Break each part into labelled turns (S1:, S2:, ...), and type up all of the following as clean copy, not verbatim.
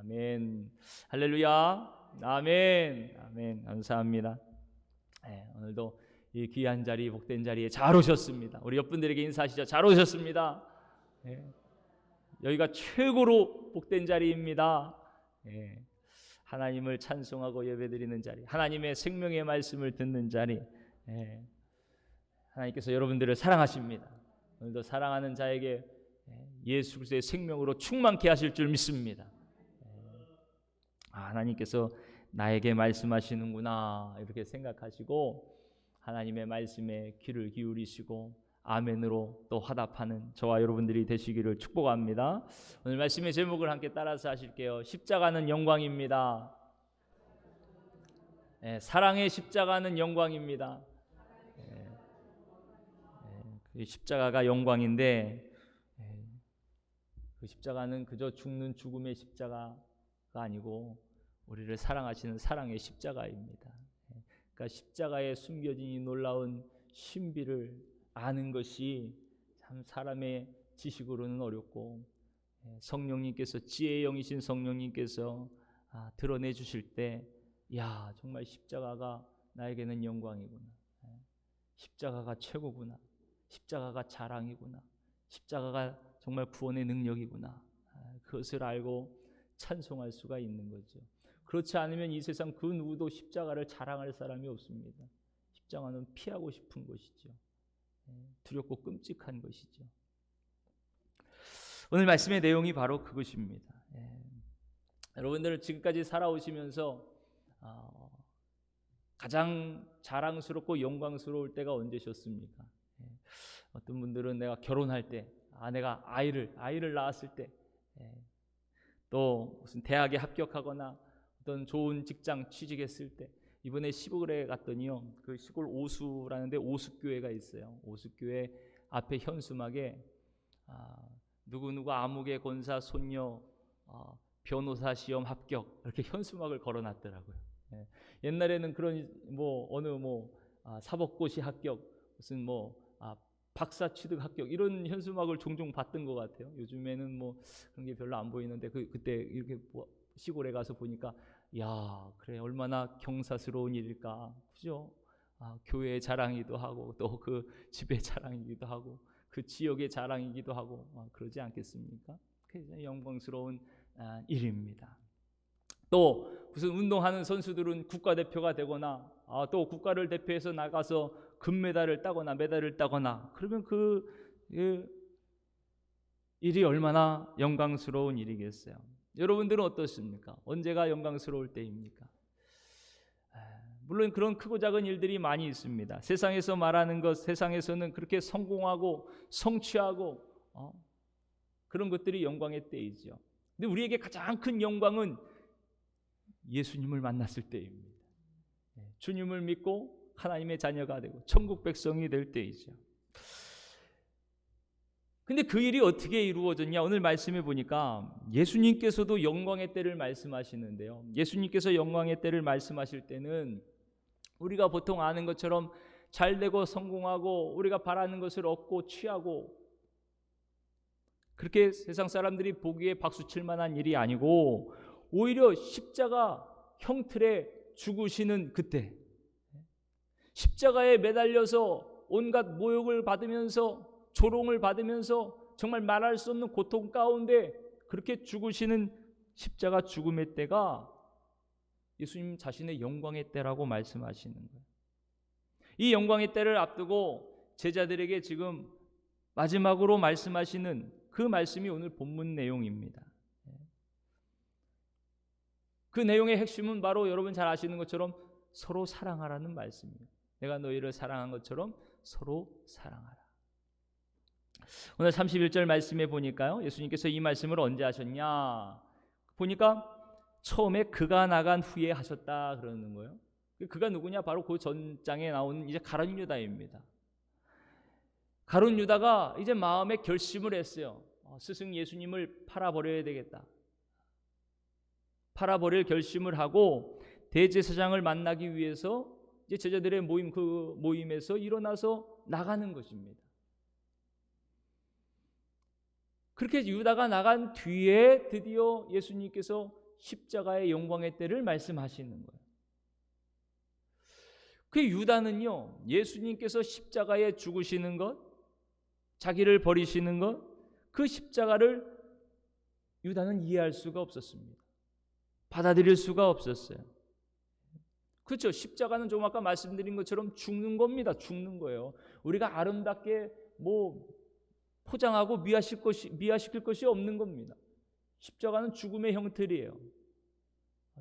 S1: 아멘. 할렐루야. 아멘. 아멘. 감사합니다. 오늘도 이 귀한 자리, 복된 자리에 잘 오셨습니다. 우리 옆분들에게 인사하시죠. 잘 오셨습니다. 여기가 최고로 복된 자리입니다. 하나님을 찬송하고 예배드리는 자리, 하나님의 생명의 말씀을 듣는 자리. 하나님께서 여러분들을 사랑하십니다. 오늘도 사랑하는 자에게 예수 그리스도의 생명으로 충만케 하실 줄 믿습니다. 하나님께서 나에게 말씀하시는구나 이렇게 생각하시고 하나님의 말씀에 귀를 기울이시고 아멘으로 또 화답하는 저와 여러분들이 되시기를 축복합니다. 오늘 말씀의 제목을 함께 따라서 하실게요. 십자가는 영광입니다. 사랑의 십자가는 영광입니다. 그 십자가가 영광인데 그 십자가는 그저 죽는 죽음의 십자가가 아니고 우리를 사랑하시는 사랑의 십자가입니다. 그러니까 십자가에 숨겨진 이 놀라운 신비를 아는 것이 참 사람의 지식으로는 어렵고 성령님께서 지혜의 영이신 성령님께서 드러내 주실 때 야 정말 십자가가 나에게는 영광이구나. 십자가가 최고구나. 십자가가 자랑이구나. 십자가가 정말 구원의 능력이구나. 그것을 알고 찬송할 수가 있는 거죠. 그렇지 않으면 이 세상 그 누구도 십자가를 자랑할 사람이 없습니다. 십자가는 피하고 싶은 것이죠. 두렵고 끔찍한 것이죠. 오늘 말씀의 내용이 바로 그것입니다. 여러분들은 지금까지 살아오시면서 가장 자랑스럽고 영광스러울 때가 언제셨습니까? 어떤 분들은 내가 결혼할 때, 내가 아이를 낳았을 때, 또 무슨 대학에 합격하거나 어떤 좋은 직장 취직했을 때. 이번에 시골에 갔더니요, 그 시골 오수라는데 오수교회가 있어요. 오수교회 앞에 현수막에 누구누구 아무개 권사 손녀 변호사 시험 합격 이렇게 현수막을 걸어놨더라고요. 옛날에는 그런 어느 사법고시 합격, 무슨 박사 취득 합격 이런 현수막을 종종 봤던 것 같아요. 요즘에는 그런 게 별로 안 보이는데 그때 이렇게 시골에 가서 보니까 야 그래 얼마나 경사스러운 일일까, 그죠? 교회의 자랑이기도 하고 또 그 집의 자랑이기도 하고 그 지역의 자랑이기도 하고 그러지 않겠습니까? 굉장히 영광스러운 일입니다. 또 무슨 운동하는 선수들은 국가대표가 되거나 또 국가를 대표해서 나가서 금메달을 따거나 메달을 따거나 그러면 그 일이 얼마나 영광스러운 일이겠어요. 여러분들은 어떻습니까? 언제가 영광스러울 때입니까? 물론 그런 크고 작은 일들이 많이 있습니다. 세상에서 말하는 것, 세상에서는 그렇게 성공하고 성취하고 그런 것들이 영광의 때이죠. 근데 우리에게 가장 큰 영광은 예수님을 만났을 때입니다. 주님을 믿고 하나님의 자녀가 되고 천국 백성이 될 때이죠. 근데 그 일이 어떻게 이루어졌냐? 오늘 말씀해 보니까 예수님께서도 영광의 때를 말씀하시는데요. 예수님께서 영광의 때를 말씀하실 때는 우리가 보통 아는 것처럼 잘되고 성공하고 우리가 바라는 것을 얻고 취하고 그렇게 세상 사람들이 보기에 박수칠 만한 일이 아니고 오히려 십자가 형틀에 죽으시는 그때, 십자가에 매달려서 온갖 모욕을 받으면서 조롱을 받으면서 정말 말할 수 없는 고통 가운데 그렇게 죽으시는 십자가 죽음의 때가 예수님 자신의 영광의 때라고 말씀하시는 거예요. 이 영광의 때를 앞두고 제자들에게 지금 마지막으로 말씀하시는 그 말씀이 오늘 본문 내용입니다. 그 내용의 핵심은 바로 여러분 잘 아시는 것처럼 서로 사랑하라는 말씀이에요. 내가 너희를 사랑한 것처럼 서로 사랑하라. 오늘 31절 말씀에 보니까요, 예수님께서 이 말씀을 언제 하셨냐 보니까 처음에 그가 나간 후에 하셨다 그러는 거예요. 그가 누구냐? 바로 그 전장에 나오는 이제 가룟 유다입니다. 가룟 유다가 이제 마음에 결심을 했어요. 스승 예수님을 팔아버려야 되겠다. 팔아버릴 결심을 하고 대제사장을 만나기 위해서 이제 제자들의 모임, 그 모임에서 일어나서 나가는 것입니다. 그렇게 유다가 나간 뒤에 드디어 예수님께서 십자가의 영광의 때를 말씀하시는 거예요. 그 유다는요, 예수님께서 십자가에 죽으시는 것, 자기를 버리시는 것, 그 십자가를 유다는 이해할 수가 없었습니다. 받아들일 수가 없었어요. 그렇죠. 십자가는 좀 아까 말씀드린 것처럼 죽는 겁니다. 죽는 거예요. 우리가 아름답게 포장하고 미화시킬 것이 없는 겁니다. 십자가는 죽음의 형틀이에요.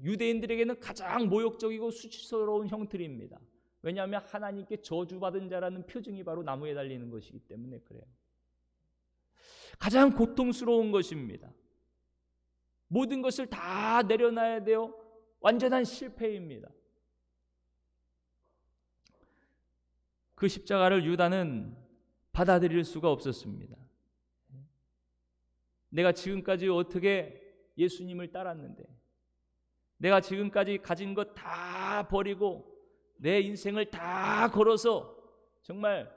S1: 유대인들에게는 가장 모욕적이고 수치스러운 형틀입니다. 왜냐하면 하나님께 저주받은 자라는 표징이 바로 나무에 달리는 것이기 때문에 그래요. 가장 고통스러운 것입니다. 모든 것을 다 내려놔야 돼요. 완전한 실패입니다. 그 십자가를 유다는 받아들일 수가 없었습니다. 내가 지금까지 어떻게 예수님을 따랐는데, 내가 지금까지 가진 것 다 버리고 내 인생을 다 걸어서 정말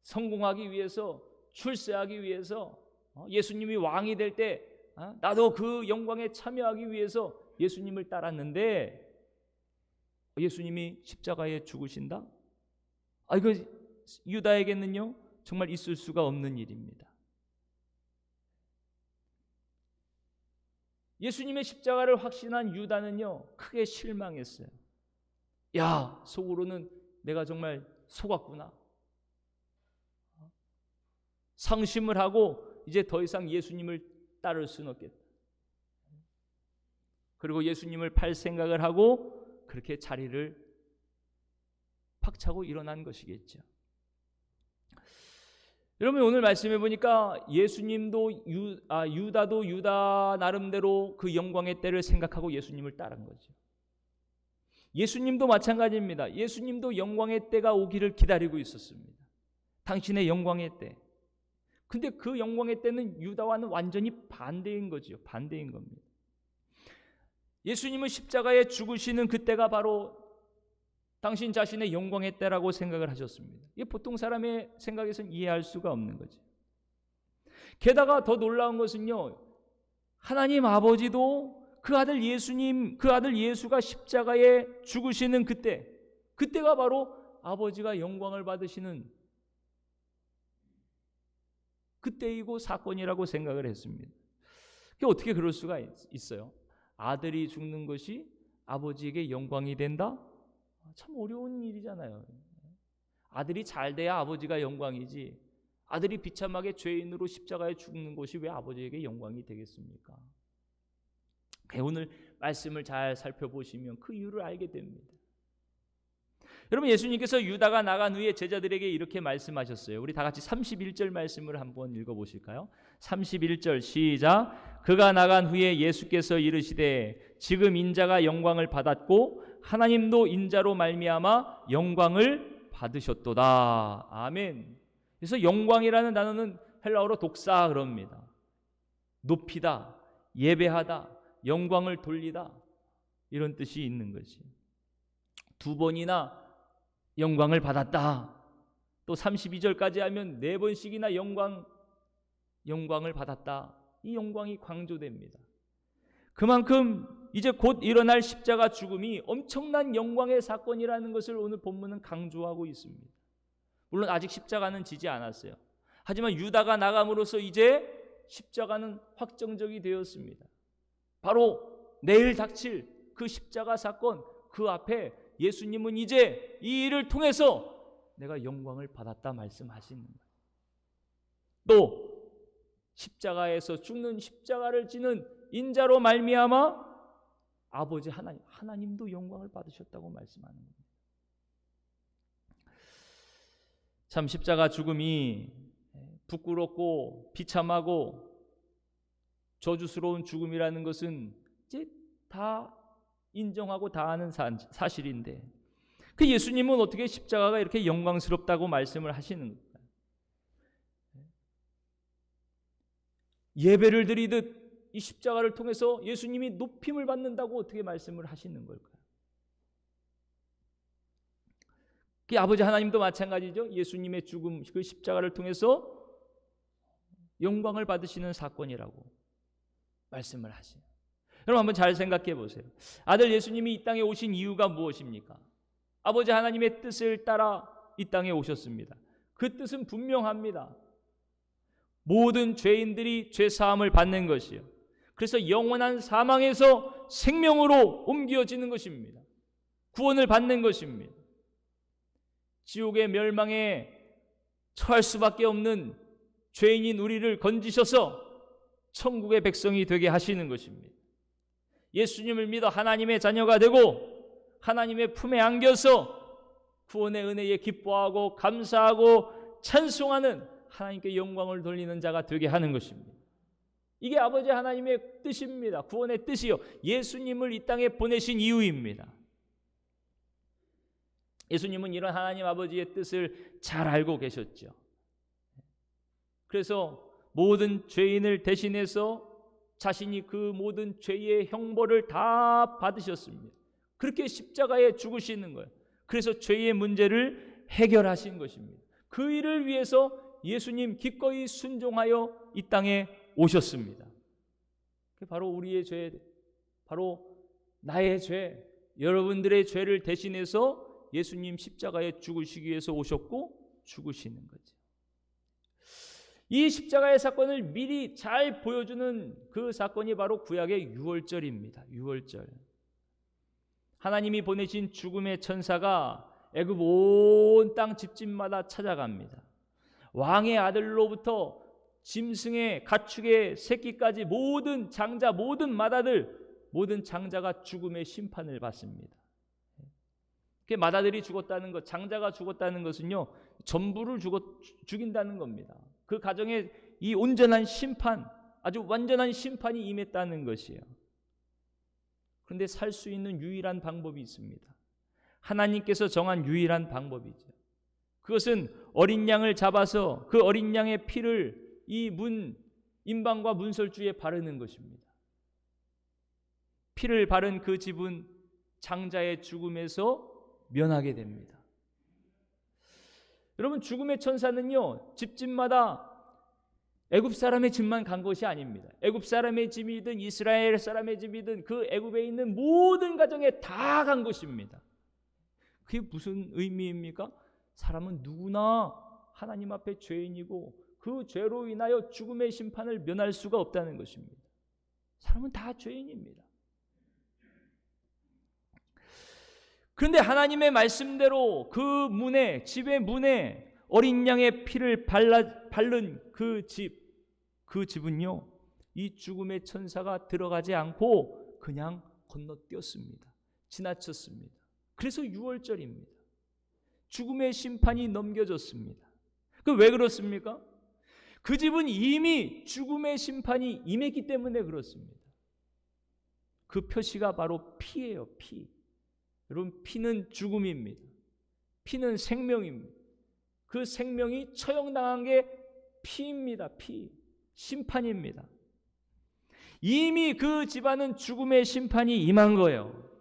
S1: 성공하기 위해서, 출세하기 위해서, 예수님이 왕이 될 때 나도 그 영광에 참여하기 위해서 예수님을 따랐는데 예수님이 십자가에 죽으신다? 이거 유다에게는요 정말 있을 수가 없는 일입니다. 예수님의 십자가를 확신한 유다는요 크게 실망했어요. 야, 속으로는 내가 정말 속았구나. 상심을 하고 이제 더 이상 예수님을 따를 수는 없겠다. 그리고 예수님을 팔 생각을 하고 그렇게 자리를 박차고 일어난 것이겠죠. 여러분, 오늘 말씀해 보니까 예수님도 유다도 유다 나름대로 그 영광의 때를 생각하고 예수님을 따른 거죠. 예수님도 마찬가지입니다. 예수님도 영광의 때가 오기를 기다리고 있었습니다. 당신의 영광의 때. 근데 그 영광의 때는 유다와는 완전히 반대인 거죠. 반대인 겁니다. 예수님은 십자가에 죽으시는 그때가 바로 당신 자신의 영광의 때라고 생각을 하셨습니다. 이게 보통 사람의 생각에서는 이해할 수가 없는 거죠. 게다가 더 놀라운 것은요, 하나님 아버지도 그 아들 예수가 십자가에 죽으시는 그때가 바로 아버지가 영광을 받으시는 그때이고 사건이라고 생각을 했습니다. 그게 어떻게 그럴 수가 있어요? 아들이 죽는 것이 아버지에게 영광이 된다? 참 어려운 일이잖아요. 아들이 잘 돼야 아버지가 영광이지, 아들이 비참하게 죄인으로 십자가에 죽는 것이 왜 아버지에게 영광이 되겠습니까? 오늘 말씀을 잘 살펴보시면 그 이유를 알게 됩니다. 여러분, 예수님께서 유다가 나간 후에 제자들에게 이렇게 말씀하셨어요. 우리 다 같이 31절 말씀을 한번 읽어보실까요? 31절 시작. 그가 나간 후에 예수께서 이르시되 지금 인자가 영광을 받았고 하나님도 인자로 말미암아 영광을 받으셨도다. 아멘. 그래서 영광이라는 단어는 헬라어로 독사 그럽니다. 높이다, 예배하다, 영광을 돌리다, 이런 뜻이 있는 것이. 두 번이나 영광을 받았다. 또 32절까지 하면 네 번씩이나 영광을 받았다. 이 영광이 강조됩니다. 그만큼 이제 곧 일어날 십자가 죽음이 엄청난 영광의 사건이라는 것을 오늘 본문은 강조하고 있습니다. 물론 아직 십자가는 지지 않았어요. 하지만 유다가 나감으로써 이제 십자가는 확정적이 되었습니다. 바로 내일 닥칠 그 십자가 사건, 그 앞에 예수님은 이제 이 일을 통해서 내가 영광을 받았다 말씀하시는 거예요. 또 십자가에서 죽는 십자가를 지는 인자로 말미암아 아버지 하나님도 영광을 받으셨다고 말씀하는 겁니다. 참 십자가 죽음이 부끄럽고 비참하고 저주스러운 죽음이라는 것은 이제 다 인정하고 다 아는 사실인데, 그 예수님은 어떻게 십자가가 이렇게 영광스럽다고 말씀을 하시는 걸까요? 예배를 드리듯 이 십자가를 통해서 예수님이 높임을 받는다고 어떻게 말씀을 하시는 걸까요? 그 아버지 하나님도 마찬가지죠. 예수님의 죽음, 그 십자가를 통해서 영광을 받으시는 사건이라고 말씀을 하시요. 여러분 한번 잘 생각해 보세요. 아들 예수님이 이 땅에 오신 이유가 무엇입니까? 아버지 하나님의 뜻을 따라 이 땅에 오셨습니다. 그 뜻은 분명합니다. 모든 죄인들이 죄 사함을 받는 것이요, 그래서 영원한 사망에서 생명으로 옮겨지는 것입니다. 구원을 받는 것입니다. 지옥의 멸망에 처할 수밖에 없는 죄인인 우리를 건지셔서 천국의 백성이 되게 하시는 것입니다. 예수님을 믿어 하나님의 자녀가 되고 하나님의 품에 안겨서 구원의 은혜에 기뻐하고 감사하고 찬송하는, 하나님께 영광을 돌리는 자가 되게 하는 것입니다. 이게 아버지 하나님의 뜻입니다. 구원의 뜻이요, 예수님을 이 땅에 보내신 이유입니다. 예수님은 이런 하나님 아버지의 뜻을 잘 알고 계셨죠. 그래서 모든 죄인을 대신해서 자신이 그 모든 죄의 형벌을 다 받으셨습니다. 그렇게 십자가에 죽으시는 거예요. 그래서 죄의 문제를 해결하신 것입니다. 그 일을 위해서 예수님 기꺼이 순종하여 이 땅에 오셨습니다. 바로 우리의 죄, 바로 나의 죄, 여러분들의 죄를 대신해서 예수님 십자가에 죽으시기 위해서 오셨고 죽으시는 거죠. 이 십자가의 사건을 미리 잘 보여주는 그 사건이 바로 구약의 유월절입니다. 유월절. 하나님이 보내신 죽음의 천사가 애굽 온 땅 집집마다 찾아갑니다. 왕의 아들로부터 짐승의 가축의 새끼까지 모든 장자, 모든 마다들, 모든 장자가 죽음의 심판을 받습니다. 마다들이 죽었다는 것, 장자가 죽었다는 것은요, 전부를 죽인다는 겁니다. 그 가정에 이 온전한 심판, 아주 완전한 심판이 임했다는 것이에요. 그런데 살 수 있는 유일한 방법이 있습니다. 하나님께서 정한 유일한 방법이죠. 그것은 어린 양을 잡아서 그 어린 양의 피를 이 임방과 문설주에 바르는 것입니다. 피를 바른 그 집은 장자의 죽음에서 면하게 됩니다. 여러분, 죽음의 천사는요, 집집마다 애굽 사람의 집만 간 것이 아닙니다. 애굽 사람의 집이든 이스라엘 사람의 집이든 그 애굽에 있는 모든 가정에 다 간 것입니다. 그게 무슨 의미입니까? 사람은 누구나 하나님 앞에 죄인이고 그 죄로 인하여 죽음의 심판을 면할 수가 없다는 것입니다. 사람은 다 죄인입니다. 그런데 하나님의 말씀대로 그 문에, 집의 문에 어린 양의 피를 바른 그 집은요, 이 죽음의 천사가 들어가지 않고 그냥 건너뛰었습니다. 지나쳤습니다. 그래서 유월절입니다. 죽음의 심판이 넘겨졌습니다. 왜 그렇습니까? 그 집은 이미 죽음의 심판이 임했기 때문에 그렇습니다. 그 표시가 바로 피예요, 피. 여러분, 피는 죽음입니다. 피는 생명입니다. 그 생명이 처형당한 게 피입니다. 피. 심판입니다. 이미 그 집안은 죽음의 심판이 임한 거예요.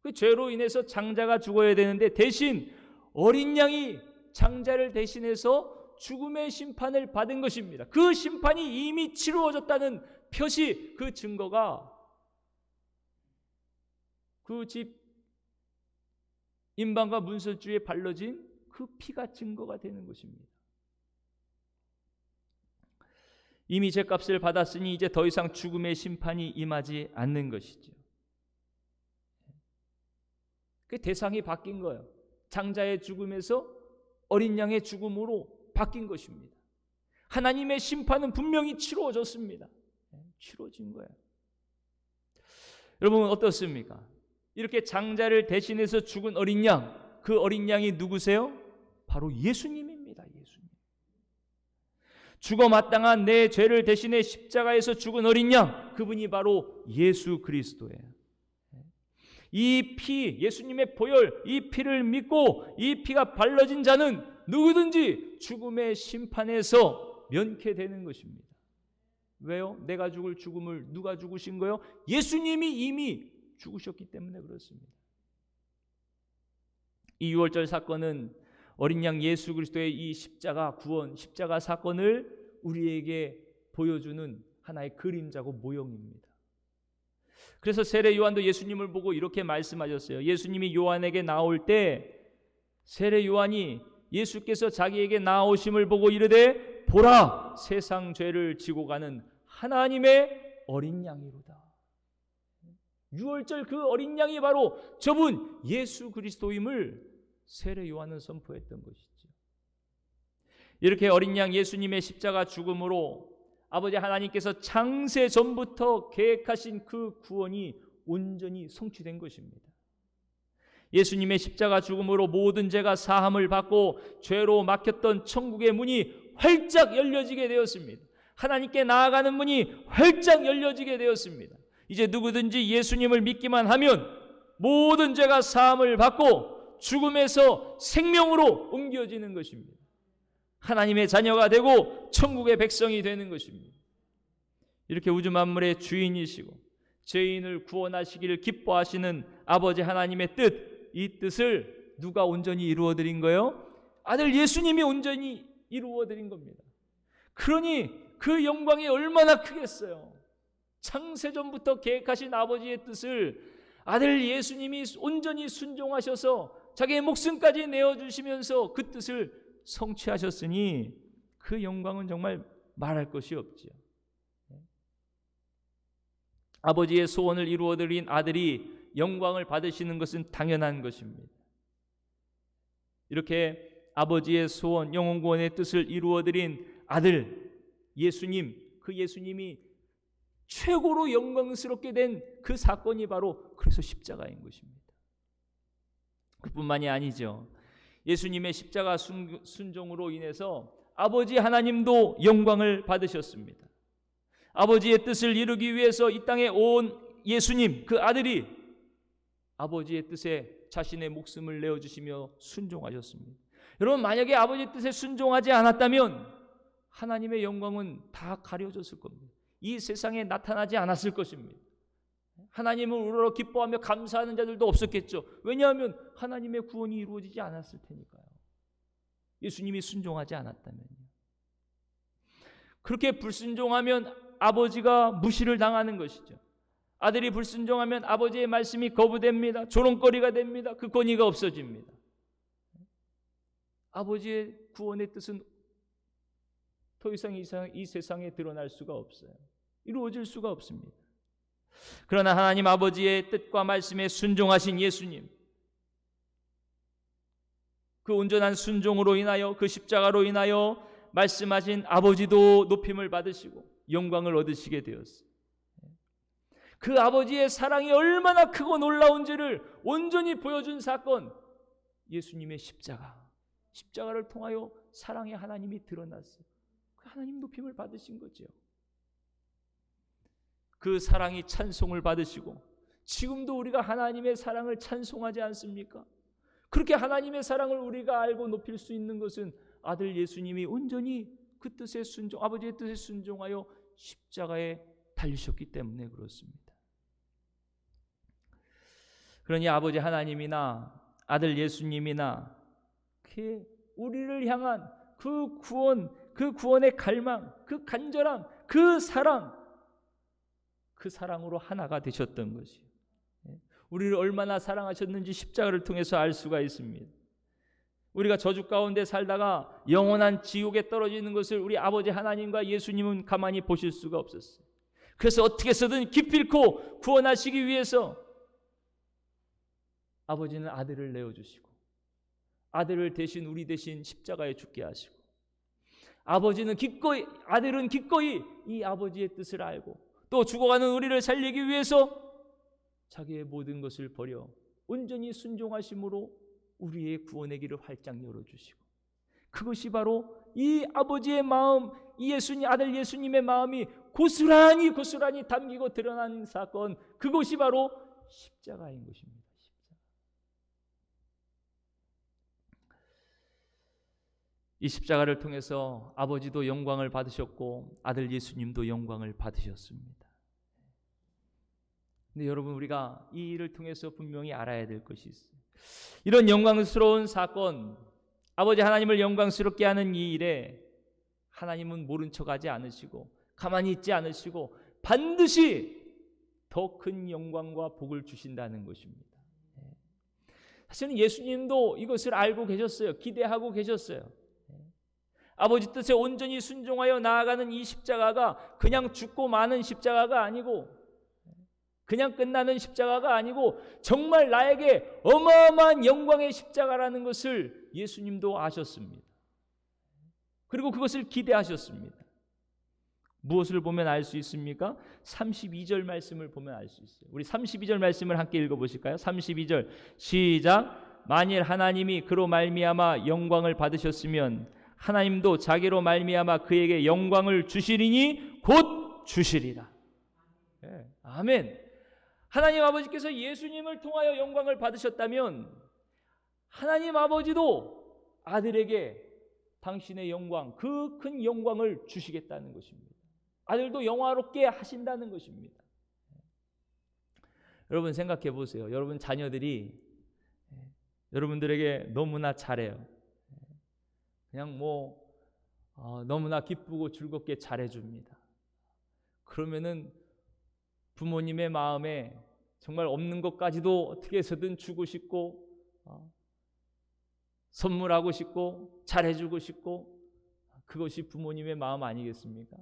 S1: 그 죄로 인해서 장자가 죽어야 되는데 대신 어린 양이 장자를 대신해서 죽음의 심판을 받은 것입니다. 그 심판이 이미 치루어졌다는 표시, 그 증거가 그 집 임방과 문설주에 발라진 그 피가 증거가 되는 것입니다. 이미 죄값을 받았으니 이제 더 이상 죽음의 심판이 임하지 않는 것이죠. 그 대상이 바뀐 거예요. 장자의 죽음에서 어린 양의 죽음으로 바뀐 것입니다. 하나님의 심판은 분명히 치루어졌습니다. 치루어진 거예요. 여러분 어떻습니까? 이렇게 장자를 대신해서 죽은 어린 양, 그 어린 양이 누구세요? 바로 예수님입니다. 예수님. 죽어 마땅한 내 죄를 대신해 십자가에서 죽은 어린 양, 그분이 바로 예수 그리스도예요. 이 피, 예수님의 보혈, 이 피를 믿고 이 피가 발라진 자는 누구든지 죽음의 심판에서 면케되는 것입니다. 왜요? 내가 죽을 죽음을 누가 죽으신 거요? 예수님이 이미 죽으셨기 때문에 그렇습니다. 이 유월절 사건은 어린 양 예수 그리스도의 이 십자가 구원, 십자가 사건을 우리에게 보여주는 하나의 그림자고 모형입니다. 그래서 세례 요한도 예수님을 보고 이렇게 말씀하셨어요. 예수님이 요한에게 나올 때 세례 요한이 예수께서 자기에게 나오심을 보고 이르되 보라, 세상 죄를 지고 가는 하나님의 어린 양이로다. 유월절 그 어린 양이 바로 저분 예수 그리스도임을 세례 요한은 선포했던 것이죠. 이렇게 어린 양 예수님의 십자가 죽음으로 아버지 하나님께서 창세 전부터 계획하신 그 구원이 온전히 성취된 것입니다. 예수님의 십자가 죽음으로 모든 죄가 사함을 받고 죄로 막혔던 천국의 문이 활짝 열려지게 되었습니다. 하나님께 나아가는 문이 활짝 열려지게 되었습니다. 이제 누구든지 예수님을 믿기만 하면 모든 죄가 사함을 받고 죽음에서 생명으로 옮겨지는 것입니다. 하나님의 자녀가 되고 천국의 백성이 되는 것입니다. 이렇게 우주 만물의 주인이시고 죄인을 구원하시기를 기뻐하시는 아버지 하나님의 뜻, 이 뜻을 누가 온전히 이루어드린 거예요? 아들 예수님이 온전히 이루어드린 겁니다. 그러니 그 영광이 얼마나 크겠어요. 창세전부터 계획하신 아버지의 뜻을 아들 예수님이 온전히 순종하셔서 자기의 목숨까지 내어주시면서 그 뜻을 성취하셨으니 그 영광은 정말 말할 것이 없지요. 아버지의 소원을 이루어드린 아들이 영광을 받으시는 것은 당연한 것입니다. 이렇게 아버지의 소원, 영혼구원의 뜻을 이루어드린 아들 예수님, 그 예수님이 최고로 영광스럽게 된 그 사건이 바로 그래서 십자가인 것입니다. 그뿐만이 아니죠. 예수님의 십자가 순종으로 인해서 아버지 하나님도 영광을 받으셨습니다. 아버지의 뜻을 이루기 위해서 이 땅에 온 예수님, 그 아들이 아버지의 뜻에 자신의 목숨을 내어주시며 순종하셨습니다. 여러분, 만약에 아버지의 뜻에 순종하지 않았다면 하나님의 영광은 다 가려졌을 겁니다. 이 세상에 나타나지 않았을 것입니다. 하나님을 우러러 기뻐하며 감사하는 자들도 없었겠죠. 왜냐하면 하나님의 구원이 이루어지지 않았을 테니까요. 예수님이 순종하지 않았다면요. 그렇게 불순종하면 아버지가 무시를 당하는 것이죠. 아들이 불순종하면 아버지의 말씀이 거부됩니다. 조롱거리가 됩니다. 그 권위가 없어집니다. 아버지의 구원의 뜻은 더 이상 이 세상에 드러날 수가 없어요. 이루어질 수가 없습니다. 그러나 하나님 아버지의 뜻과 말씀에 순종하신 예수님, 그 온전한 순종으로 인하여, 그 십자가로 인하여 말씀하신 아버지도 높임을 받으시고 영광을 얻으시게 되었어요. 그 아버지의 사랑이 얼마나 크고 놀라운지를 온전히 보여준 사건, 예수님의 십자가를 통하여 사랑의 하나님이 드러났어요. 그 하나님 높임을 받으신 거죠. 그 사랑이 찬송을 받으시고 지금도 우리가 하나님의 사랑을 찬송하지 않습니까? 그렇게 하나님의 사랑을 우리가 알고 높일 수 있는 것은 아들 예수님이 온전히 그 뜻에 아버지의 뜻에 순종하여 십자가에 달리셨기 때문에 그렇습니다. 그러니 아버지 하나님이나 아들 예수님이나 우리를 향한 그 구원, 그 구원의 갈망, 그 간절함, 그 사랑으로 하나가 되셨던 것이에요. 우리를 얼마나 사랑하셨는지 십자가를 통해서 알 수가 있습니다. 우리가 저주 가운데 살다가 영원한 지옥에 떨어지는 것을 우리 아버지 하나님과 예수님은 가만히 보실 수가 없었어요. 그래서 어떻게 해서든 기필코 구원하시기 위해서 아버지는 아들을 내어주시고 아들을 대신 우리 대신 십자가에 죽게 하시고 아들은 기꺼이 이 아버지의 뜻을 알고 또 죽어가는 우리를 살리기 위해서 자기의 모든 것을 버려 온전히 순종하심으로 우리의 구원의 길을 활짝 열어주시고 그것이 바로 이 아버지의 마음, 이 아들 예수님의 마음이 고스란히 담기고 드러난 사건, 그것이 바로 십자가인 것입니다. 이 십자가를 통해서 아버지도 영광을 받으셨고 아들 예수님도 영광을 받으셨습니다. 근데 여러분, 우리가 이 일을 통해서 분명히 알아야 될 것이 있어요. 이런 영광스러운 사건, 아버지 하나님을 영광스럽게 하는 이 일에 하나님은 모른 척하지 않으시고 가만히 있지 않으시고 반드시 더 큰 영광과 복을 주신다는 것입니다. 사실은 예수님도 이것을 알고 계셨어요. 기대하고 계셨어요. 아버지 뜻에 온전히 순종하여 나아가는 이 십자가가 그냥 죽고 마는 십자가가 아니고, 그냥 끝나는 십자가가 아니고 정말 나에게 어마어마한 영광의 십자가라는 것을 예수님도 아셨습니다. 그리고 그것을 기대하셨습니다. 무엇을 보면 알 수 있습니까? 32절 말씀을 보면 알 수 있어요. 우리 32절 말씀을 함께 읽어보실까요? 32절 시작. 만일 하나님이 그로 말미암아 영광을 받으셨으면 하나님도 자기로 말미암아 그에게 영광을 주시리니 곧 주시리라. 네. 아멘. 하나님 아버지께서 예수님을 통하여 영광을 받으셨다면 하나님 아버지도 아들에게 당신의 영광, 그 큰 영광을 주시겠다는 것입니다. 아들도 영화롭게 하신다는 것입니다. 여러분 생각해 보세요. 여러분 자녀들이 여러분들에게 너무나 잘해요. 그냥 너무나 기쁘고 즐겁게 잘해줍니다. 그러면은 부모님의 마음에 정말 없는 것까지도 어떻게 해서든 주고 싶고, 선물하고 싶고, 잘해주고 싶고, 그것이 부모님의 마음 아니겠습니까?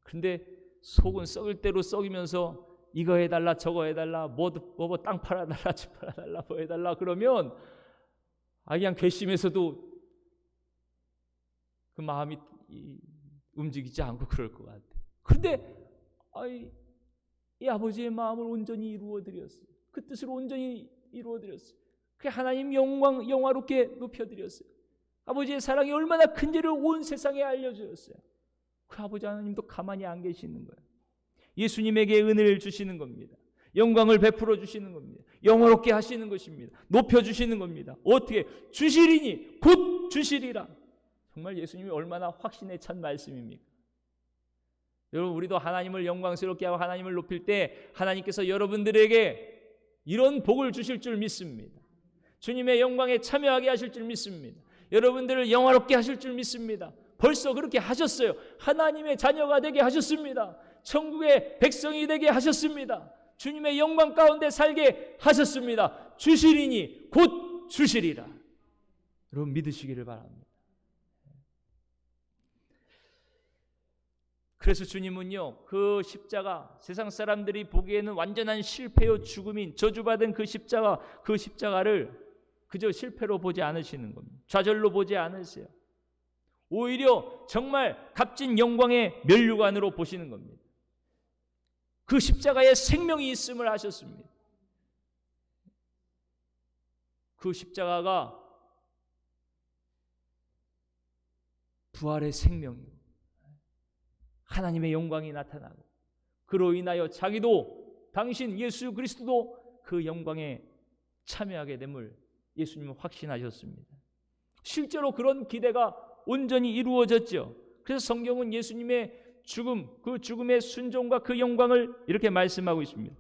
S1: 그런데 속은 썩을 대로 썩이면서 이거 해달라 저거 해달라 뭐 땅 팔아달라 집 팔아달라 뭐 해달라 그러면 그냥 괘씸해서도 그 마음이 움직이지 않고 그럴 것 같아요. 그런데 이 아버지의 마음을 온전히 이루어드렸어요. 그 뜻을 온전히 이루어드렸어요. 그 하나님 영화롭게 높여드렸어요. 아버지의 사랑이 얼마나 큰지를 온 세상에 알려주었어요. 그 아버지 하나님도 가만히 안 계시는 거예요. 예수님에게 은혜를 주시는 겁니다. 영광을 베풀어 주시는 겁니다. 영화롭게 하시는 것입니다. 높여주시는 겁니다. 어떻게? 주시리니 곧 주시리라. 정말 예수님이 얼마나 확신에 찬 말씀입니까? 여러분, 우리도 하나님을 영광스럽게 하고 하나님을 높일 때 하나님께서 여러분들에게 이런 복을 주실 줄 믿습니다. 주님의 영광에 참여하게 하실 줄 믿습니다. 여러분들을 영화롭게 하실 줄 믿습니다. 벌써 그렇게 하셨어요. 하나님의 자녀가 되게 하셨습니다. 천국의 백성이 되게 하셨습니다. 주님의 영광 가운데 살게 하셨습니다. 주시리니 곧 주시리라. 여러분 믿으시기를 바랍니다. 그래서 주님은요, 그 십자가, 세상 사람들이 보기에는 완전한 실패요 죽음인 저주받은 그 십자가를 그저 실패로 보지 않으시는 겁니다. 좌절로 보지 않으세요. 오히려 정말 값진 영광의 면류관으로 보시는 겁니다. 그 십자가에 생명이 있음을 아셨습니다. 그 십자가가 부활의 생명이고 하나님의 영광이 나타나고 그로 인하여 자기도 당신 예수 그리스도도 그 영광에 참여하게 됨을 예수님은 확신하셨습니다. 실제로 그런 기대가 온전히 이루어졌죠. 그래서 성경은 예수님의 죽음, 그 죽음의 순종과 그 영광을 이렇게 말씀하고 있습니다.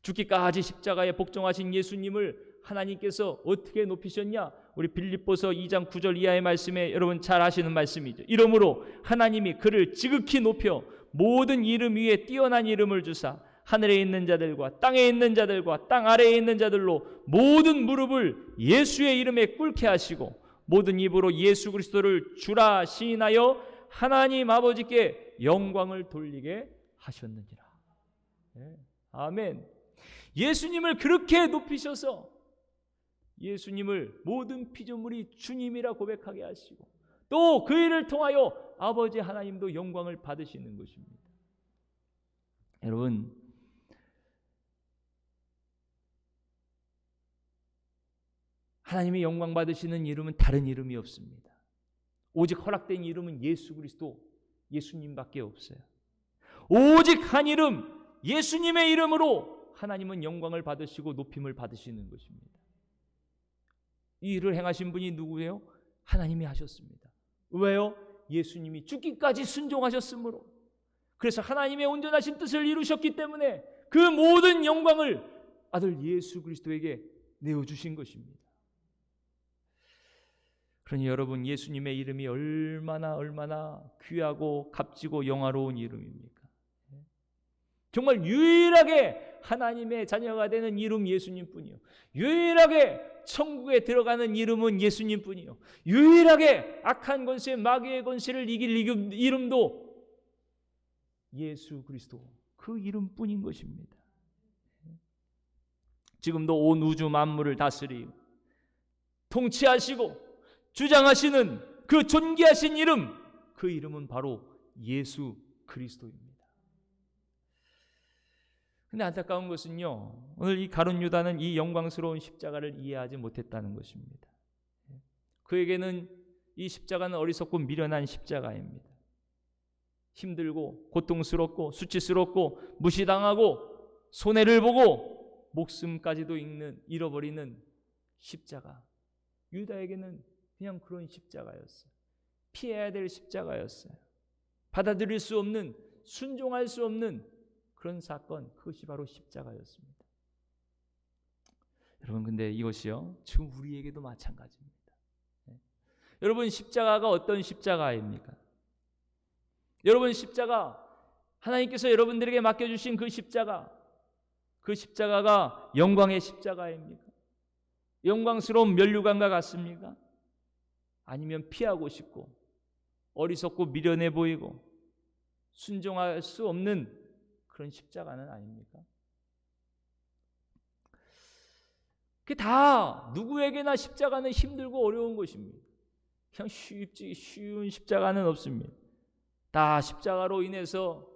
S1: 죽기까지 십자가에 복종하신 예수님을 하나님께서 어떻게 높이셨냐? 우리 빌립보서 2장 9절 이하의 말씀에 여러분 잘 아시는 말씀이죠. 이러므로 하나님이 그를 지극히 높여 모든 이름 위에 뛰어난 이름을 주사 하늘에 있는 자들과 땅에 있는 자들과 땅 아래에 있는 자들로 모든 무릎을 예수의 이름에 꿇게 하시고 모든 입으로 예수 그리스도를 주라 시인하여 하나님 아버지께 영광을 돌리게 하셨느니라. 네. 아멘. 예수님을 그렇게 높이셔서 예수님을 모든 피조물이 주님이라 고백하게 하시고 또 그 일을 통하여 아버지 하나님도 영광을 받으시는 것입니다. 여러분, 하나님이 영광 받으시는 이름은 다른 이름이 없습니다. 오직 허락된 이름은 예수 그리스도, 예수님밖에 없어요. 오직 한 이름, 예수님의 이름으로 하나님은 영광을 받으시고 높임을 받으시는 것입니다. 이 일을 행하신 분이 누구예요? 하나님이 하셨습니다. 왜요? 예수님이 죽기까지 순종하셨으므로. 그래서 하나님의 온전하신 뜻을 이루셨기 때문에 그 모든 영광을 아들 예수 그리스도에게 내어주신 것입니다. 그러니 여러분, 예수님의 이름이 얼마나 귀하고 값지고 영화로운 이름입니까? 정말 유일하게 하나님의 자녀가 되는 이름 예수님뿐이요. 유일하게 천국에 들어가는 이름은 예수님뿐이요. 유일하게 악한 권세, 마귀의 권세를 이길 이름도 예수 그리스도, 그 이름뿐인 것입니다. 지금도 온 우주 만물을 다스리고 통치하시고 주장하시는 그 존귀하신 이름, 그 이름은 바로 예수 그리스도입니다. 근데 안타까운 것은요, 오늘 이 가룟 유다는 이 영광스러운 십자가를 이해하지 못했다는 것입니다. 그에게는 이 십자가는 어리석고 미련한 십자가입니다. 힘들고 고통스럽고 수치스럽고 무시당하고 손해를 보고 목숨까지도 잃어버리는 십자가. 유다에게는 그냥 그런 십자가였어요. 피해야 될 십자가였어요. 받아들일 수 없는, 순종할 수 없는 그런 사건, 그것이 바로 십자가였습니다. 여러분, 근데 이것이요, 지금 우리에게도 마찬가지입니다. 여러분, 십자가가 어떤 십자가입니까? 여러분, 십자가, 하나님께서 여러분들에게 맡겨주신 그 십자가가 영광의 십자가입니까? 영광스러운 면류관과 같습니까? 아니면 피하고 싶고 어리석고 미련해 보이고 순종할 수 없는 그런 십자가는 아닙니까? 그게 다 누구에게나 십자가는 힘들고 어려운 것입니다. 그냥 쉬운 십자가는 없습니다. 다 십자가로 인해서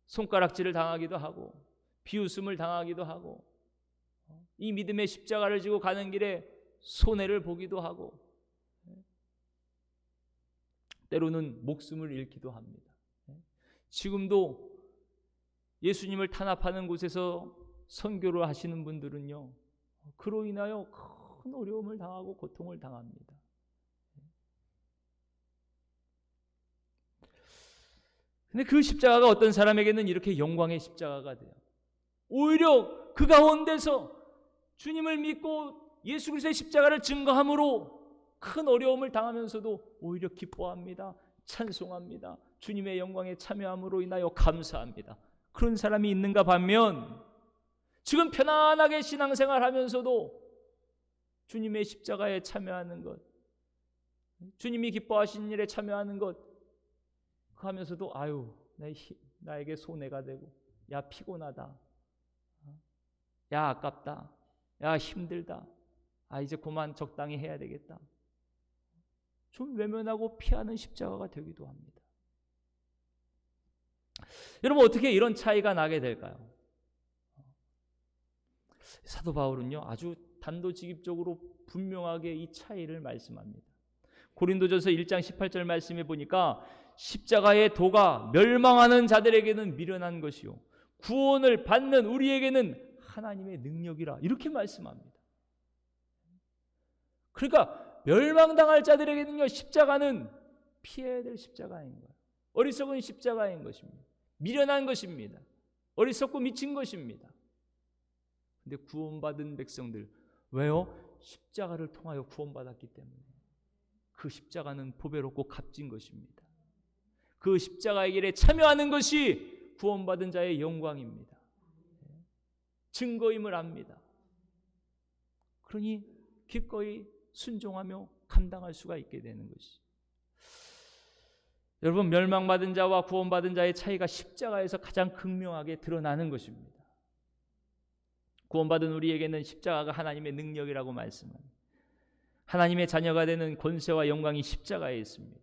S1: 손가락질을 당하기도 하고 비웃음을 당하기도 하고 이 믿음의 십자가를 지고 가는 길에 손해를 보기도 하고 때로는 목숨을 잃기도 합니다. 지금도 예수님을 탄압하는 곳에서 선교를 하시는 분들은요, 그로 인하여 큰 어려움을 당하고 고통을 당합니다. 근데 그 십자가가 어떤 사람에게는 이렇게 영광의 십자가가 돼요. 오히려 그 가운데서 주님을 믿고 예수 그리스도의 십자가를 증거함으로 큰 어려움을 당하면서도 오히려 기뻐합니다. 찬송합니다. 주님의 영광에 참여함으로 인하여 감사합니다. 그런 사람이 있는가 반면 지금 편안하게 신앙생활하면서도 주님의 십자가에 참여하는 것, 주님이 기뻐하시는 일에 참여하는 것 하면서도 나에게 손해가 되고, 야 피곤하다, 야 아깝다, 야 힘들다, 이제 그만 적당히 해야 되겠다, 좀 외면하고 피하는 십자가가 되기도 합니다. 여러분, 어떻게 이런 차이가 나게 될까요? 사도 바울은요, 아주 단도직입적으로 분명하게 이 차이를 말씀합니다. 고린도전서 1장 18절 말씀에 보니까 십자가의 도가 멸망하는 자들에게는 미련한 것이요 구원을 받는 우리에게는 하나님의 능력이라, 이렇게 말씀합니다. 그러니까 멸망당할 자들에게는요, 십자가는 피해야 될 십자가인 거예요. 어리석은 십자가인 것입니다. 미련한 것입니다. 어리석고 미친 것입니다. 근데 구원받은 백성들, 왜요? 십자가를 통하여 구원받았기 때문에 그 십자가는 보배롭고 값진 것입니다. 그 십자가의 길에 참여하는 것이 구원받은 자의 영광입니다. 증거임을 압니다. 그러니 기꺼이 순종하며 감당할 수가 있게 되는 것이. 여러분, 멸망받은 자와 구원받은 자의 차이가 십자가에서 가장 극명하게 드러나는 것입니다. 구원받은 우리에게는 십자가가 하나님의 능력이라고 말씀합니다. 하나님의 자녀가 되는 권세와 영광이 십자가에 있습니다.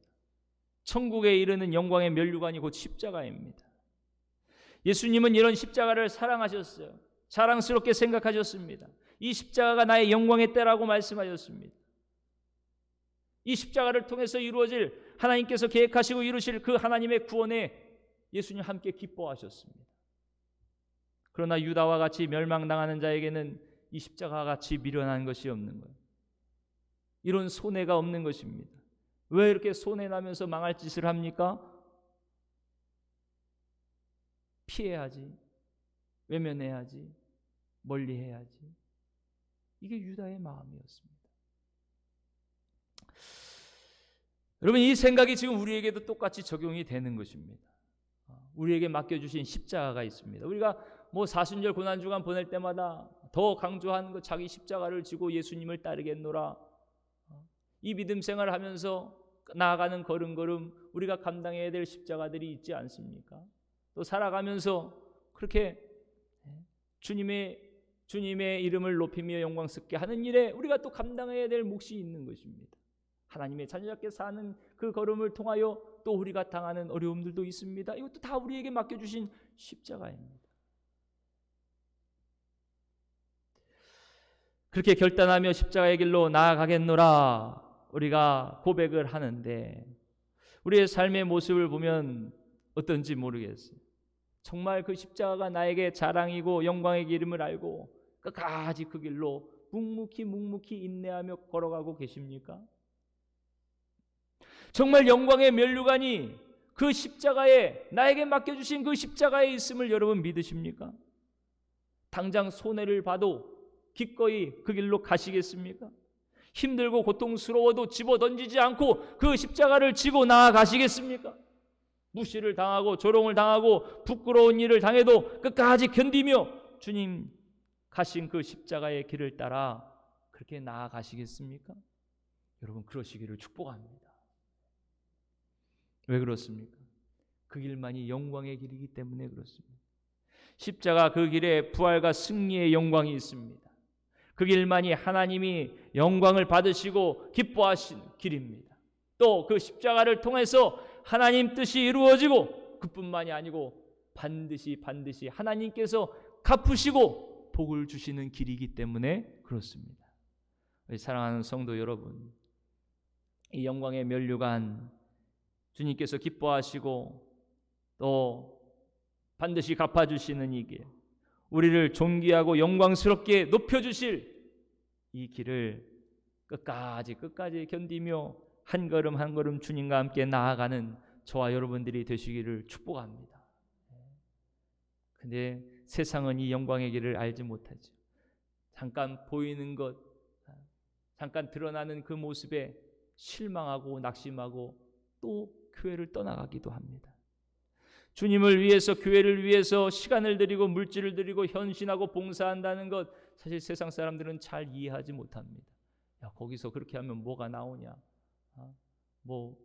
S1: 천국에 이르는 영광의 면류관이 곧 십자가입니다. 예수님은 이런 십자가를 사랑하셨어요. 자랑스럽게 생각하셨습니다. 이 십자가가 나의 영광의 때라고 말씀하셨습니다. 이 십자가를 통해서 이루어질, 하나님께서 계획하시고 이루실 그 하나님의 구원에 예수님 함께 기뻐하셨습니다. 그러나 유다와 같이 멸망당하는 자에게는 이 십자가와 같이 미련한 것이 없는 거예요. 이런 손해가 없는 것입니다. 왜 이렇게 손해나면서 망할 짓을 합니까? 피해야지, 외면해야지, 멀리해야지. 이게 유다의 마음이었습니다. 여러분, 이 생각이 지금 우리에게도 똑같이 적용이 되는 것입니다. 우리에게 맡겨주신 십자가가 있습니다. 우리가 뭐 사순절 고난주간 보낼 때마다 더 강조하는 것, 자기 십자가를 지고 예수님을 따르겠노라. 이 믿음 생활을 하면서 나아가는 걸음걸음 우리가 감당해야 될 십자가들이 있지 않습니까? 또 살아가면서 그렇게 주님의 이름을 높이며 영광스럽게 하는 일에 우리가 또 감당해야 될 몫이 있는 것입니다. 하나님의 자녀답게 사는 그 걸음을 통하여 또 우리가 당하는 어려움들도 있습니다. 이것도 다 우리에게 맡겨주신 십자가입니다. 그렇게 결단하며 십자가의 길로 나아가겠노라 우리가 고백을 하는데 우리의 삶의 모습을 보면 어떤지 모르겠어요. 정말 그 십자가가 나에게 자랑이고 영광의 이름을 알고 끝까지 그 길로 묵묵히 인내하며 걸어가고 계십니까? 정말 영광의 면류관이 그 십자가에 나에게 맡겨주신 그 십자가에 있음을 여러분 믿으십니까? 당장 손해를 봐도 기꺼이 그 길로 가시겠습니까? 힘들고 고통스러워도 집어던지지 않고 그 십자가를 지고 나아가시겠습니까? 무시를 당하고 조롱을 당하고 부끄러운 일을 당해도 끝까지 견디며 주님 가신 그 십자가의 길을 따라 그렇게 나아가시겠습니까? 여러분 그러시기를 축복합니다. 왜 그렇습니까? 그 길만이 영광의 길이기 때문에 그렇습니다. 십자가 그 길에 부활과 승리의 영광이 있습니다. 그 길만이 하나님이 영광을 받으시고 기뻐하시는 길입니다. 또 그 십자가를 통해서 하나님 뜻이 이루어지고 그뿐만이 아니고 반드시 하나님께서 갚으시고 복을 주시는 길이기 때문에 그렇습니다. 사랑하는 성도 여러분, 이 영광의 면류관 주님께서 기뻐하시고 또 반드시 갚아주시는 이 길, 우리를 존귀하고 영광스럽게 높여주실 이 길을 끝까지 견디며 한 걸음 한 걸음 주님과 함께 나아가는 저와 여러분들이 되시기를 축복합니다. 근데 세상은 이 영광의 길을 알지 못하죠. 잠깐 보이는 것, 잠깐 드러나는 그 모습에 실망하고 낙심하고 또 교회를 떠나가기도 합니다. 주님을 위해서, 교회를 위해서 시간을 들이고 물질을 들이고 헌신하고 봉사한다는 것, 사실 세상 사람들은 잘 이해하지 못합니다. 야, 거기서 그렇게 하면 뭐가 나오냐? 뭐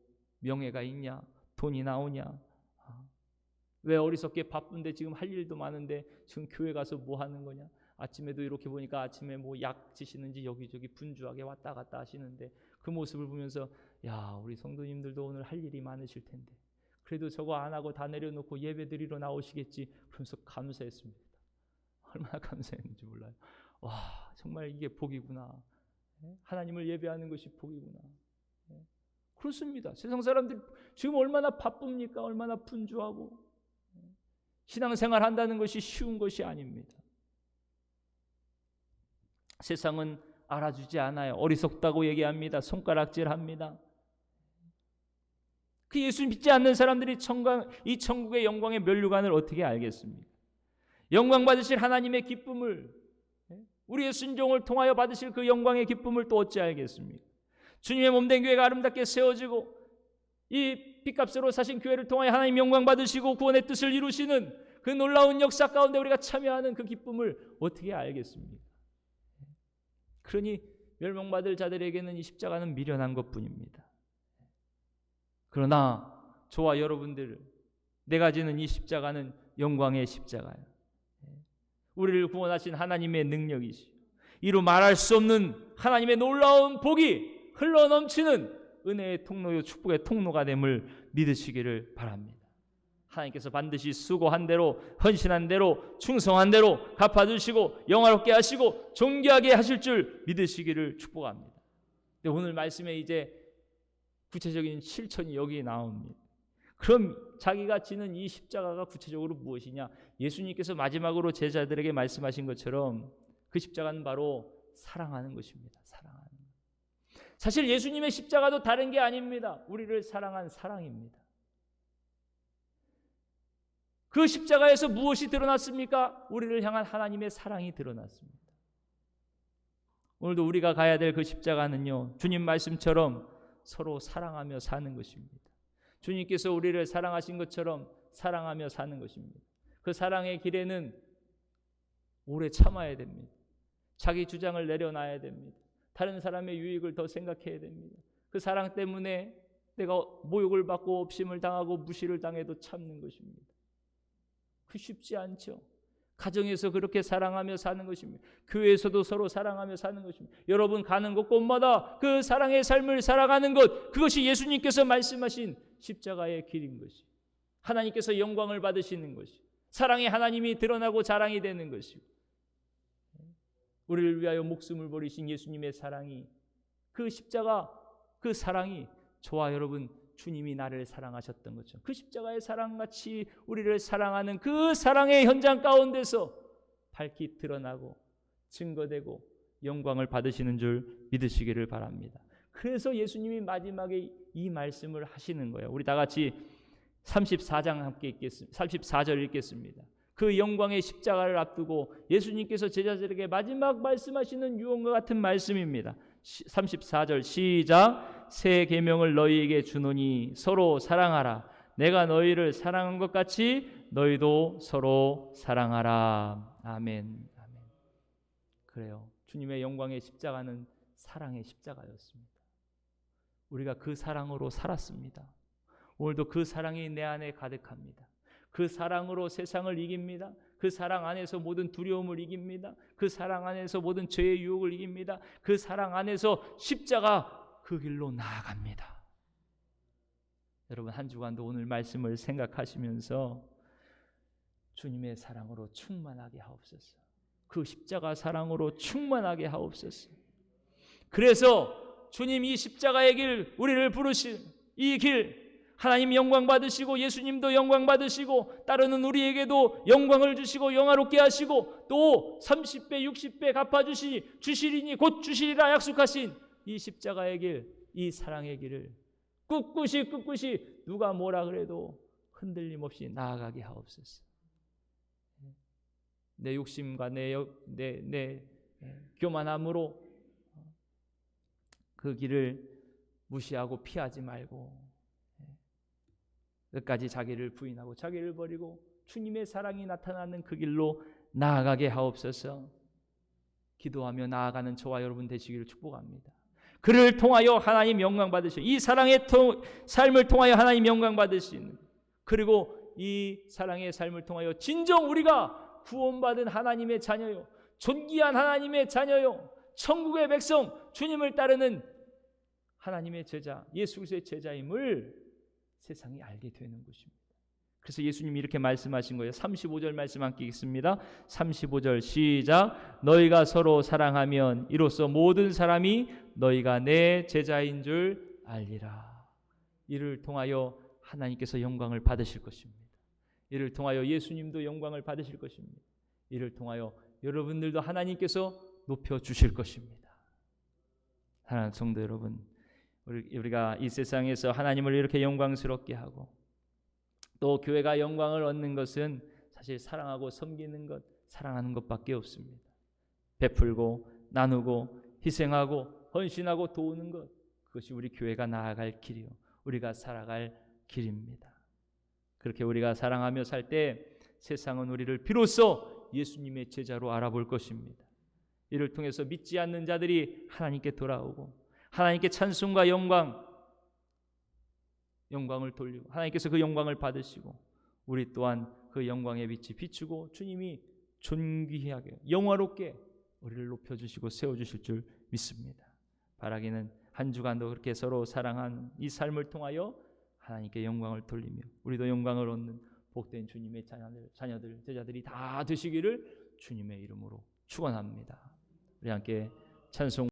S1: 명예가 있냐? 돈이 나오냐? 왜 어리석게 바쁜데 지금 할 일도 많은데 지금 교회 가서 뭐 하는 거냐? 아침에도 이렇게 보니까 아침에 뭐 약 지시는지 여기저기 분주하게 왔다 갔다 하시는데 그 모습을 보면서 야, 우리 성도님들도 오늘 할 일이 많으실 텐데 그래도 저거 안 하고 다 내려놓고 예배 드리러 나오시겠지 그러면서 감사했습니다. 얼마나 감사했는지 몰라요. 와, 정말 이게 복이구나. 하나님을 예배하는 것이 복이구나. 그렇습니다. 세상 사람들 지금 얼마나 바쁩니까? 얼마나 분주하고. 신앙생활 한다는 것이 쉬운 것이 아닙니다. 세상은 알아주지 않아요. 어리석다고 얘기합니다. 손가락질합니다. 그 예수 믿지 않는 사람들이 이 천국의 영광의 면류관을 어떻게 알겠습니까? 영광 받으실 하나님의 기쁨을, 우리의 순종을 통하여 받으실 그 영광의 기쁨을 또 어찌 알겠습니까? 주님의 몸된 교회가 아름답게 세워지고 이 핏값으로 사신 교회를 통하여 하나님 영광 받으시고 구원의 뜻을 이루시는 그 놀라운 역사 가운데 우리가 참여하는 그 기쁨을 어떻게 알겠습니까? 그러니 멸망받을 자들에게는 이 십자가는 미련한 것뿐입니다. 그러나 저와 여러분들, 내가 지는 이 십자가는 영광의 십자가예요. 우리를 구원하신 하나님의 능력이시오. 이루 말할 수 없는 하나님의 놀라운 복이 흘러넘치는 은혜의 통로요 축복의 통로가 됨을 믿으시기를 바랍니다. 하나님께서 반드시 수고한 대로, 헌신한 대로, 충성한 대로 갚아주시고 영화롭게 하시고 존귀하게 하실 줄 믿으시기를 축복합니다. 근데 오늘 말씀에 이제 구체적인 실천이 여기 나옵니다. 그럼 자기가 지는 이 십자가가 구체적으로 무엇이냐? 예수님께서 마지막으로 제자들에게 말씀하신 것처럼 그 십자가는 바로 사랑하는 것입니다. 사랑하는 것. 사실 예수님의 십자가도 다른 게 아닙니다. 우리를 사랑한 사랑입니다. 그 십자가에서 무엇이 드러났습니까? 우리를 향한 하나님의 사랑이 드러났습니다. 오늘도 우리가 가야 될 그 십자가는요, 주님 말씀처럼 서로 사랑하며 사는 것입니다. 주님께서 우리를 사랑하신 것처럼 사랑하며 사는 것입니다. 그 사랑의 길에는 오래 참아야 됩니다. 자기 주장을 내려놔야 됩니다. 다른 사람의 유익을 더 생각해야 됩니다. 그 사랑 때문에 내가 모욕을 받고 업심을 당하고 무시를 당해도 참는 것입니다. 그 쉽지 않죠. 가정에서 그렇게 사랑하며 사는 것입니다. 교회에서도 서로 사랑하며 사는 것입니다. 여러분 가는 곳곳마다 그 사랑의 삶을 살아가는 것, 그것이 예수님께서 말씀하신 십자가의 길인 것이, 하나님께서 영광을 받으시는 것이, 사랑의 하나님이 드러나고 자랑이 되는 것이고, 우리를 위하여 목숨을 버리신 예수님의 사랑이, 그 십자가, 그 사랑이 저와 여러분 주님이 나를 사랑하셨던 것처럼 그 십자가의 사랑같이 우리를 사랑하는 그 사랑의 현장 가운데서 밝히 드러나고 증거되고 영광을 받으시는 줄 믿으시기를 바랍니다. 그래서 예수님이 마지막에 이 말씀을 하시는 거예요. 우리 다 같이 34장 함께 읽겠습니다. 34절 읽겠습니다. 그 영광의 십자가를 앞두고 예수님께서 제자들에게 마지막 말씀하시는 유언과 같은 말씀입니다. 34절 시작. 새 계명을 너희에게 주노니 서로 사랑하라. 내가 너희를 사랑한 것 같이 너희도 서로 사랑하라. 아멘. 아멘. 그래요. 주님의 영광의 십자가는 사랑의 십자가였습니다. 우리가 그 사랑으로 살았습니다. 오늘도 그 사랑이 내 안에 가득합니다. 그 사랑으로 세상을 이깁니다. 그 사랑 안에서 모든 두려움을 이깁니다. 그 사랑 안에서 모든 죄의 유혹을 이깁니다. 그 사랑 안에서 십자가 그 길로 나아갑니다. 여러분 한 주간도 오늘 말씀을 생각하시면서 주님의 사랑으로 충만하게 하옵소서. 그 십자가 사랑으로 충만하게 하옵소서. 그래서 주님 이 십자가의 길, 우리를 부르신 이 길, 하나님 영광 받으시고 예수님도 영광 받으시고 따르는 우리에게도 영광을 주시고 영화롭게 하시고 또 30배 60배 주시리니 곧 주시리라 약속하신 이 십자가의 길, 이 사랑의 길을 꿋꿋이 누가 뭐라 그래도 흔들림 없이 나아가게 하옵소서. 내 욕심과 내 교만함으로 그 길을 무시하고 피하지 말고 끝까지 자기를 부인하고 자기를 버리고 주님의 사랑이 나타나는 그 길로 나아가게 하옵소서. 기도하며 나아가는 저와 여러분 되시기를 축복합니다. 그를 통하여 하나님 영광 받으시는, 이 사랑의 삶을 통하여 하나님 영광 받으시는, 그리고 이 사랑의 삶을 통하여 진정 우리가 구원받은 하나님의 자녀요, 존귀한 하나님의 자녀요, 천국의 백성, 주님을 따르는 하나님의 제자, 예수 그리스도의 제자임을 세상이 알게 되는 것입니다. 그래서 예수님이 이렇게 말씀하신 거예요. 35절 말씀 함께 읽습니다. 35절 시작. 너희가 서로 사랑하면 이로써 모든 사람이 너희가 내 제자인 줄 알리라. 이를 통하여 하나님께서 영광을 받으실 것입니다. 이를 통하여 예수님도 영광을 받으실 것입니다. 이를 통하여 여러분들도 하나님께서 높여주실 것입니다. 사랑하는 성도 여러분, 우리가 이 세상에서 하나님을 이렇게 영광스럽게 하고 또 교회가 영광을 얻는 것은 사실 사랑하고 섬기는 것, 사랑하는 것밖에 없습니다. 베풀고 나누고 희생하고 헌신하고 도우는 것, 그것이 우리 교회가 나아갈 길이요, 우리가 살아갈 길입니다. 그렇게 우리가 사랑하며 살 때 세상은 우리를 비로소 예수님의 제자로 알아볼 것입니다. 이를 통해서 믿지 않는 자들이 하나님께 돌아오고 하나님께 찬송과 영광을 돌리고 하나님께서 그 영광을 받으시고 우리 또한 그 영광의 빛이 비추고 주님이 존귀하게 영화롭게 우리를 높여주시고 세워주실 줄 믿습니다. 바라기는 한 주간도 그렇게 서로 사랑한 이 삶을 통하여 하나님께 영광을 돌리며 우리도 영광을 얻는 복된 주님의 자녀들, 제자들이 다 되시기를 주님의 이름으로 축원합니다. 우리 함께 찬송